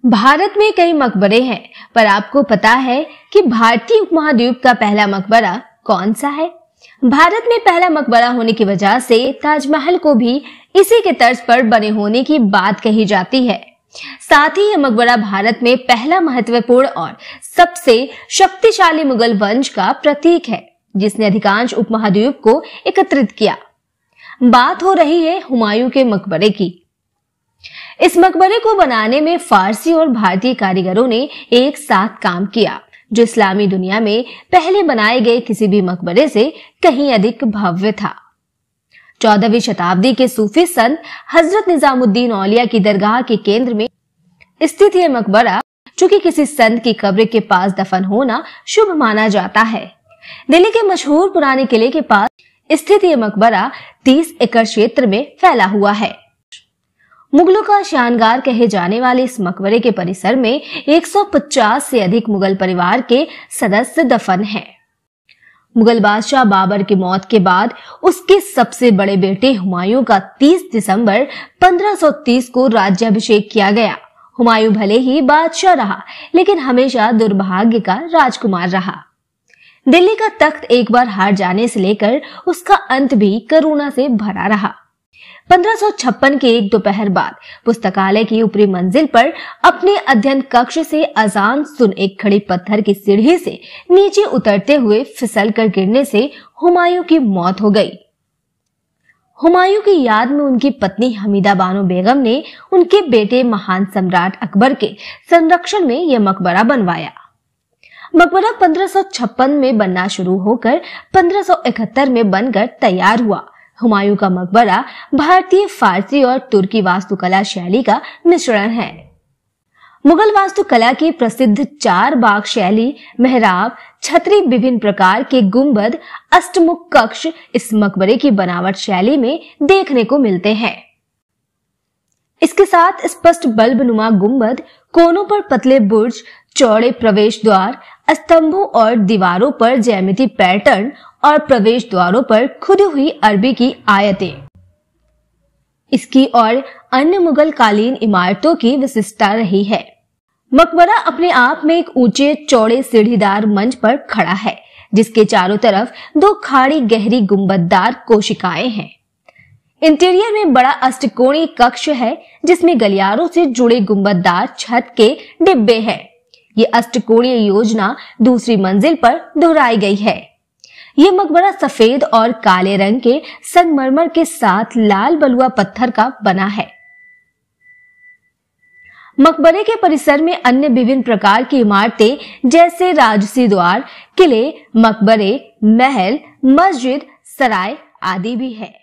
भारत में कई मकबरे हैं, पर आपको पता है कि भारतीय उपमहाद्वीप का पहला मकबरा कौन सा है? भारत में पहला मकबरा होने की वजह से ताजमहल को भी इसी के तर्ज पर बने होने की बात कही जाती है। साथ ही यह मकबरा भारत में पहला महत्वपूर्ण और सबसे शक्तिशाली मुगल वंश का प्रतीक है, जिसने अधिकांश उपमहाद्वीप को एकत्रित किया। बात हो रही है हुमायूं के मकबरे की। इस मकबरे को बनाने में फारसी और भारतीय कारीगरों ने एक साथ काम किया, जो इस्लामी दुनिया में पहले बनाए गए किसी भी मकबरे से कहीं अधिक भव्य था। 14वीं शताब्दी के सूफी संत हजरत निजामुद्दीन औलिया की दरगाह के केंद्र में स्थित यह मकबरा, जो कि किसी संत की कब्र के पास दफन होना शुभ माना जाता है। दिल्ली के मशहूर पुराने किले के पास स्थित यह मकबरा 30 एकड़ क्षेत्र में फैला हुआ है। मुगलों का शानगार कहे जाने वाले इस मकबरे के परिसर में 150 से अधिक मुगल परिवार के सदस्य दफन हैं। मुगल बादशाह बाबर की मौत के बाद उसके सबसे बड़े बेटे हुमायूं का 30 दिसंबर 1530 को राज्याभिषेक किया गया। हुमायूं भले ही बादशाह रहा, लेकिन हमेशा दुर्भाग्य का राजकुमार रहा। दिल्ली का तख्त एक बार हार जाने से लेकर उसका अंत भी करुणा से भरा रहा। 1556 के एक दोपहर बाद पुस्तकालय की ऊपरी मंजिल पर अपने अध्ययन कक्ष से अजान सुन एक खड़ी पत्थर की सीढ़ी से नीचे उतरते हुए फिसल कर गिरने से हुमायूं की मौत हो गई। हुमायूं की याद में उनकी पत्नी हमीदा बानो बेगम ने उनके बेटे महान सम्राट अकबर के संरक्षण में यह मकबरा बनवाया। मकबरा 1556 में बनना शुरू होकर 1571 में बनकर तैयार हुआ। हुमायूं का मकबरा भारतीय, फारसी और तुर्की वास्तुकला शैली का मिश्रण है। मुगल वास्तुकला की प्रसिद्ध 4 बाग शैली, मेहराब, छतरी, विभिन्न प्रकार के गुंबद, अष्टमुख कक्ष इस मकबरे की बनावट शैली में देखने को मिलते हैं। इसके साथ स्पष्ट बल्बनुमा गुंबद, कोनों पर पतले बुर्ज, चौड़े प्रवेश द्वार, स्तंभों और दीवारों पर ज्यामिति पैटर्न और प्रवेश द्वारों पर खुदी हुई अरबी की आयतें इसकी और अन्य मुगल कालीन इमारतों की विशिष्टता रही है। मकबरा अपने आप में एक ऊंचे चौड़े सीढ़ीदार मंच पर खड़ा है, जिसके चारों तरफ 2 खाड़ी गहरी गुंबददार कोशिकाएं हैं। इंटीरियर में बड़ा अष्टकोणीय कक्ष है, जिसमें गलियारों से जुड़े गुंबददार छत के डिब्बे हैं। ये अष्टकोणीय योजना दूसरी मंजिल पर दोहराई गई है। यह मकबरा सफेद और काले रंग के संगमरमर के साथ लाल बलुआ पत्थर का बना है। मकबरे के परिसर में अन्य विभिन्न प्रकार की इमारतें जैसे राजसी द्वार, किले, मकबरे, महल, मस्जिद, सराय आदि भी है।